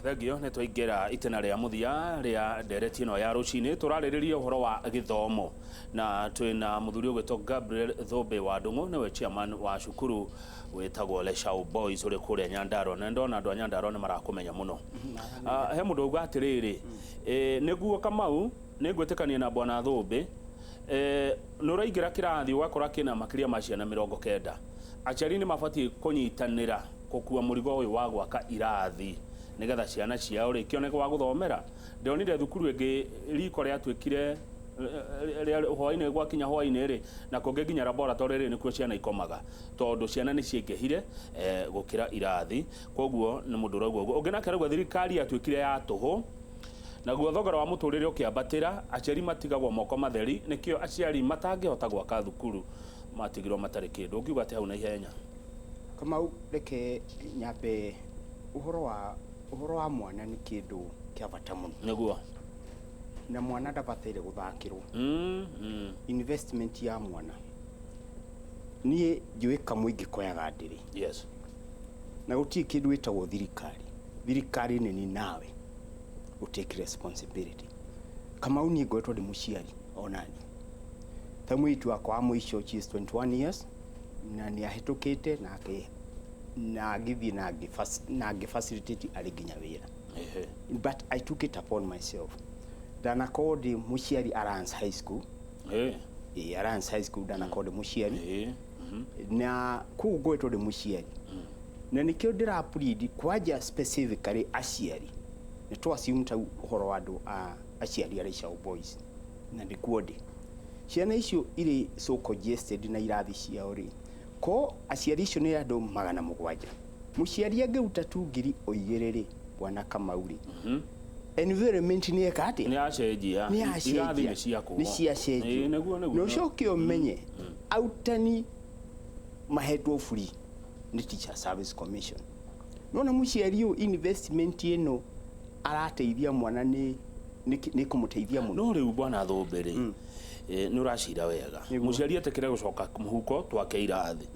Thengio nä twaingä itena rä a må thia rä a Ndereti ĩno ya Ruciini tũrarĩrĩria ũhoro wa githomo na twĩna mũthuri ũgwĩtwo Gabriel Thũmbĩ wa Ndũng'ũ nĩwe chairman wa cukuru wĩtagwo Leshau Boys ũrĩ kũrĩa Nyandarua na ndona andũ a Nyandarua nĩ marakũmenya mũno. He mũndũ auga atĩrĩrĩ nĩguo Kamau nĩ ngwĩtĩkania na bwana Thũmbĩ nĩ ũraingĩra kĩrathi ũgakora kĩna makĩria ma ciana 90 aciari nĩ mabatiĩ kũnyitanĩra gũkua mũrigo ũyũ wa gwaka irathi nigetha ciana ciao rĩ kĩoneke wa gũthomera. Ndonire thukuru ĩngĩ riko rĩatuĩkire hwainĩ gwakinya hwainĩ rĩ na kũngĩ nginya laboratory rĩ nĩkuo ciana ikomaga tondũ ciana nĩ ciengehire gũkĩra irathi. Koguo nĩ mũndũ ũrauga ũguo. Ũngĩ nake arauga thirikari yatuĩkire ya tũhũ naguo thogora wa mũtũrĩre ũkĩambatĩra aciari matigagwo moko matheri nĩkĩo aciari matangĩhota gwaka thukuru matigirwo matarĩ kĩndũ. Ũngiuga atĩ hau na ihenya Kamau reke nyambe uhoro wa mwana ni kindu kia bata muno niguo na mwana ndabataire guthakirwo investment ya mwana nie njui kamwe ingikoyaga ndiri yes na guti kindu witagwo thirikari nini nawe utake responsibility. Kamau ni ngwetwo ndi muciari onani tamwitu akwa mwisho she is 21 years na ni ahitukite na give na facilitate aliginya wira. But I took it upon myself. Dana called Mushiari Arans High School. Arans High School dana called Mushiari. Na kugo to the Mushiari. Na nikio ndira plead kwaja specifically aciari. Ne to assume ta horo wadu aciari Leshau Boys. Na ndikuode. Ciana icio iri so congested na irathi ciao ri. Ko aciari icio nĩ andũ 700 muciari angĩruta tu ngiri oigĩrĩrĩ bwana Kamau environment nĩ ekate nĩ acenjia irathi nĩ ciakwo nĩ ciacenjia no coke ũmenye autani mahetwo free nĩ Teacher Service Commission nona muciari ũyũ investment ĩno arateithia mwana nĩ kũmũteithia mũno. No rĩu bwana Thũmbĩ rĩ nĩ ũracira wega muciari etekire gucoka muhuko twake irathi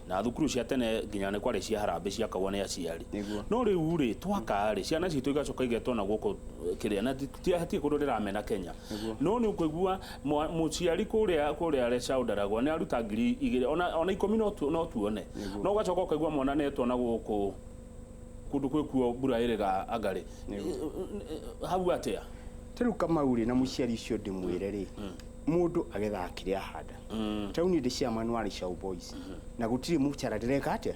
na thukuru cia tene nginya nĩ kwarĩ cia harambe ciakagwo nĩ aciari no rĩu rĩ twaka rĩ ciana citũ igacoka igetwo na gũkũ kĩrĩa na hatie kũndũ ndĩramena Kenya no nĩ ũkũigua muciari kũrĩa Leshau ndaragwa nĩ aruta ngiri 2 ona 10 no tuone no ũgacoka ũkaigua mwana netwo na gũkũ kũndũ kwĩkuo mbura ĩrĩga angarĩ hau atĩa tĩru Kamau rĩ na muciari ũcio ndĩmwĩre rĩ mundu agethakire ahanda tauni ndi chairman wa Leshau Boys na gutiri muchara direka atia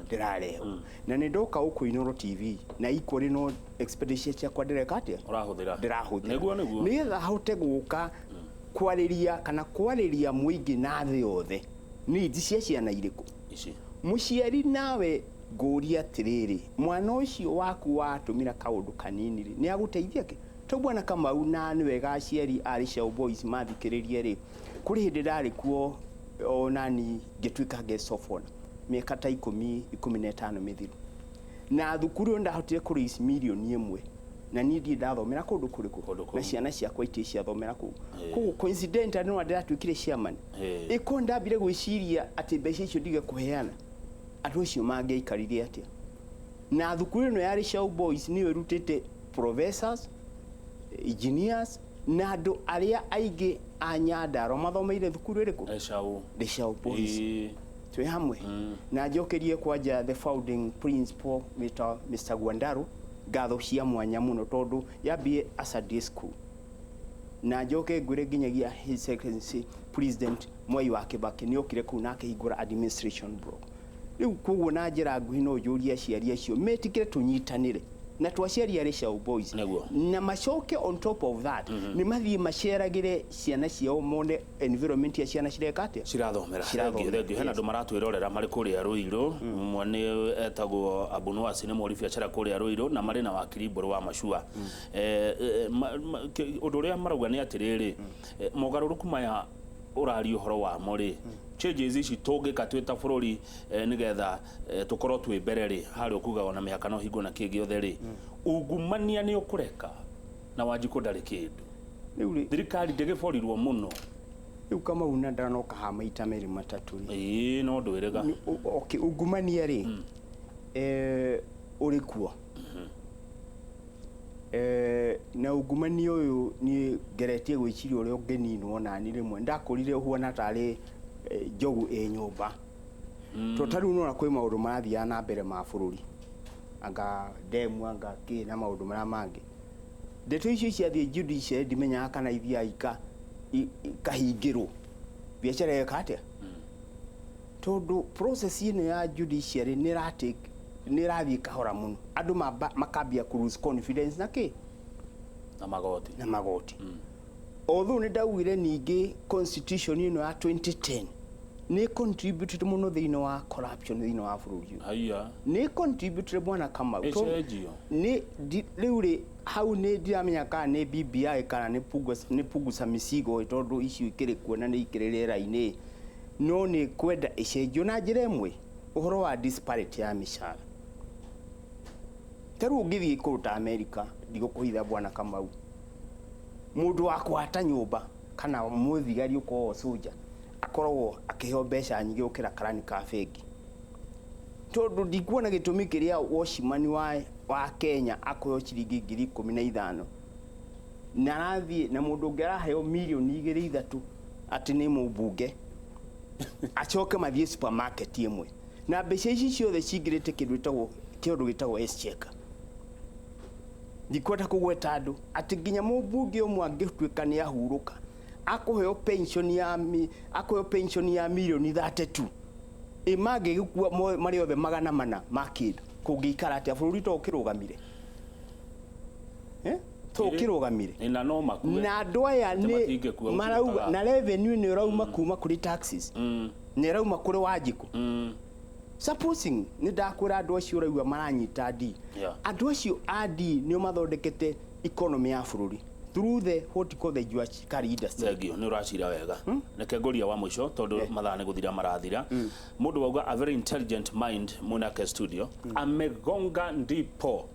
ndirareho na ni ndoka uko iNooro TV na equally no expedition cia kwa direka atia ndirahuthira niguo nigetha hote guka kwariria muingi na thi yothe ni cia ciana iriku ici muciari nawe nguria atiriri mwana ucio waku watumira kaundu kanini ri ni aguteithia ki to bwana Kamau na ni wega aciari a Leshau Boys mathikiririe ri kuri hindi ndari kuo onani ngituika gesofona miaka ta 10-15 mithiru na thukuru ndahotire kuraise milioni 1 na ni ndi ndathomera kundu kuriku na ciana ciakwa iti cia thomera ku coincident no ndiratuikire chairman iko ndambire gwiciria ati mbeca icio ndige kuheana andu acio mangeikarire atia na thukuru no ya Leshau Boys ni werutite professors engineers na andu aria aige a Nyandarua mathomeire thukuru iriku Leshau Boys twe hamwe na njokerie kwanja the founding principal Mr. Gwandaru ngatho cia mwanya muno tondu yambie as a day school na njoke ngwire nginyagia his excellency president Mwai wa Kibaki ni okire ku nake hingura administration block riu kuguo na njira nguhi no yuria ciaria acio metikire tunyitanire na twaciari Leshau Boys na macoke on top of that ni mathie maceragire ciana ciao mone environment ya ciana cirekate cirathomera thengio hena andu maratwirorera mari kuria Ruiru mwane etagwo Abunuasi ni muri biacara kuria Ruiru na mari na wakiri Mburu wa Macua undu uria marauga ni atiriri mogaruruku maya urario horo wa mori changes ici tungika twita bururi nigetha tukorwo twi mbere ri hari ukuga ona miaka no hingo na kingi othe ri ungumania ni ukureka na wanjiko ndari kindu riu thirikari ndigiborirwo muno riu kama una ndanoka ha maita meri matatu ri no ndwirega okay ungumania ri uri kuo na ungumania uyu ni ngeretie gwiciria uria ungeninwo na ni rimwe ndakurire huona tari njogu nyumba to tariu no kwi maundu marathia na mbere ma bururi anga demu anga ki na maundu mara mangi ndeto icio ciathie judiciary ndimenya kana ithia ikahingirwo biacara yakatia tondu process ino ya judiciary ni rathie kahora muno andu makambia ku lose confidence na magoti although ni ndawire ningi constitution ino ya 2010 ni contributed muno thiini wa corruption thiini wa bururi haya ni contributed bwana kama ni riuri hau ni ndiramenya kana ni BBI kana ni pugusa misigo tondu icio ikiri kuona ni ikirerera-ini no ni kwenda icenjio na njira imwe uhoro wa disparity ya mishara taru ngithii kuruta America ndigukuhitha bwana Kamau mundu wa kwata nyumba kana muthigari uko soja akoragwo akiheo mbeca nyingi ukira karani ka bengi tondu ndikuona gitumi kiria washimani wa Kenya akoyo ciringi 15,000 na rathie na mundu ngeraheo milioni 2-3 ati ni mubunge acoke mathie supermarket imwe na mbeca ici ciothe cingirite kindu gitagwo exchequer ndikwenda kugweta andu ati nginya mubunge umwe angituika ni ahuruka akoheo pension ya milioni 32 image gukua mari othe 400 makindu kungikara ati bururi to kirugamire to kirugamire ina no makue na andu aya ni marauga na revenue ni rauma kuma kuri taxes ni rauma kuri wajiku supposing ni ndakwira andu acio raigua maranyita D andu acio AD ni mathondekete economy ya bururi through the horticulture judiciary industry thegio ni uracira wega neke ngoria wa mwisho tondu mathane guthira marathira mundu wauga a very intelligent mind munake studio amegonga ndipo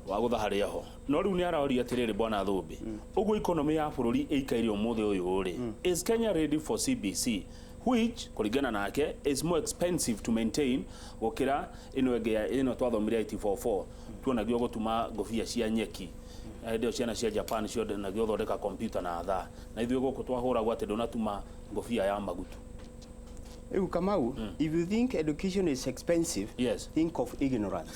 wa guthaharia ho no riu ni araoria atiriri bwana Thumbi uguo economy ya bururi ikaire umuthi uyu uri is Kenya ready for CBC which kuringana nake is more expensive to maintain gukira ino twathomire 844 tuonagio gutuma ngofia cia nyeki ndio ciana cia Japan cio na giothondeka computer na tha na ithuĩ guku twahuragwo ati ndonatuma ngofia ya magutu Kamau if you think education is expensive think of ignorance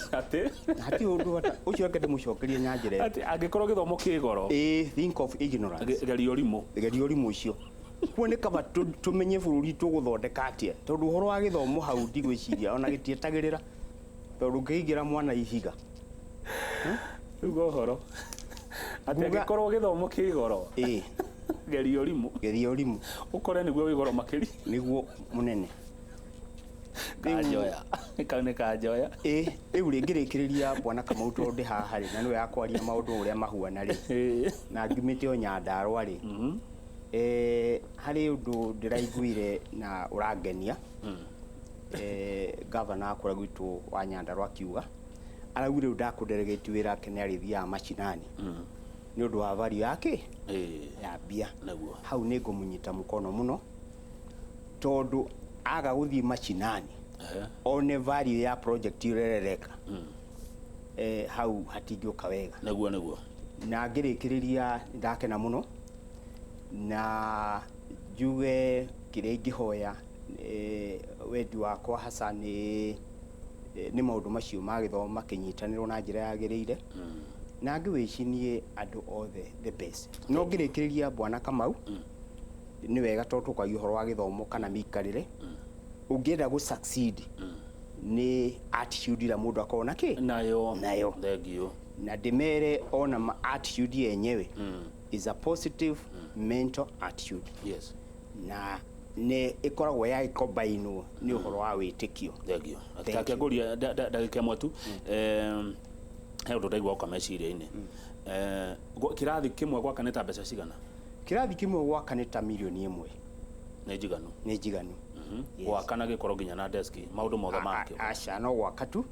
ati undu wata ucio akete mucokerie nyanjire ati angikorwo githomo kigoro think of ignorance gerio rimo icio kuone kaba tumenye bururi tuguthondeka atia tondu uhoro wa githomo hau ndigwiciria ona gitietagirira tondu ngiingira mwana ihiga ugo horo ati angikorwo githomo kigoro gerio rimo ukore niguo wigoro makiri niguo munene kajoya ikane kajoya riu ringirikiriria bwana Kamau tondu haha ri na niwe yakwaria maundu uria mahuana ri na ngimite o Nyandarua ri hari undu ndiraiguire na urangenia governor akora gwitu wa Nyandarua kiuga araugire ndakudelegate wira kene arithia machinani ni undu wa value yake ya bia naguo hau ni ngumunyita mukono muno tondu aga guthii machinani one value ya project irerereka hau hatingioka wega naguo na ngirikiriria ndakena muno na juge kire ngihoya wendi wakwa hasa ni maundu macio magithomo makinyitanirwo na njira yagirire na ngiwicinie andu othe the best no ngirikiriria bwana Kamau ni wega tondu tukagio horo wa githomo kana mikarire ungienda gu succeed ni attitude ira mundu akona ki nayo thegio na demere ona attitude yenyewe is a positive mental attitude na ne ikoragwo ya ikobainwo ni uhoro wa witikio thegio atakegoria ndagike mwatu he undu ndaigua ukameciria-ini kirathi kimwe gwa kaneta mbeca cigana kirathi kimwe gwa kaneta milioni 1 ni njiganu gwakana gikorwo nginya na desk maundu mothe make aca no gwakatu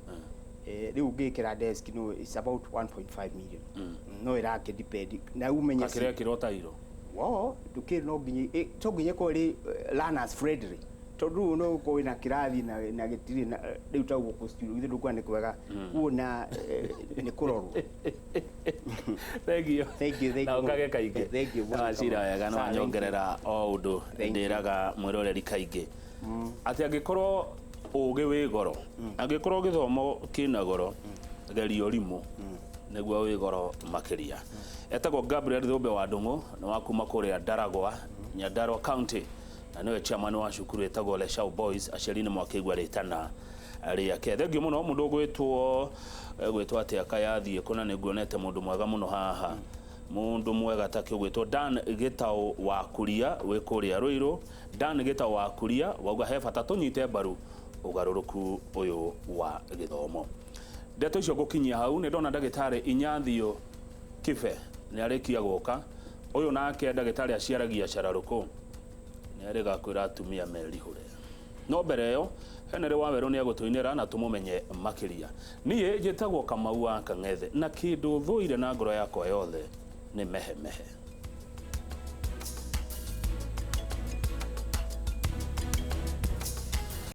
riu ngikira desk no is about 1.5 million no irake depend na umenya kire kirota iro wo dukiri no nginya to nginya ko ri learners friendly tondu no ko ina kirathi na gitiri na riu taguo ku studio ithu ndukwa ni kwega kuona ni kurorwo. Thank you. Na ukage kaingi. Thank you. Acira wega no anyongerera o undu ndiraga mwiroreri kaingi ati angikorwo ugi wi goro angikorwo githomo kina goro gerio rimu niguo wi goro makiria. Etagwo Gabriel Thombe wa Ndung'u na wakuma kuria Ndaragwa Nyandarua County na niwe chairman wa cukuru etagwo Leshau Boys aciari ni mwakigwa ritana riake. Thengio muno mundu gwitwo ati akayathie kuna niguonete mundu mwega muno haha mundu mwega taki gwitwo Dan Gitao wa Kuria we kuria Ruiru. Dan Gitao wa Kuria wauga he bata tunyite mbaru ugaruruku uyu wa githomo. Ndeto icio gukinyia hau ni ndona ndagitari Inyathio Kibe ni arikia guka uyu nake ndagitari aciaragia cararuku ni ariga kwira atumia merihure no mbere yo Henry Waweru ni agutuinira na tumumenye makiria. Nie njitagwo Kamau wa Kang'ethe na kindu thuire na ngoro yakwa yothe ni mehe mehe.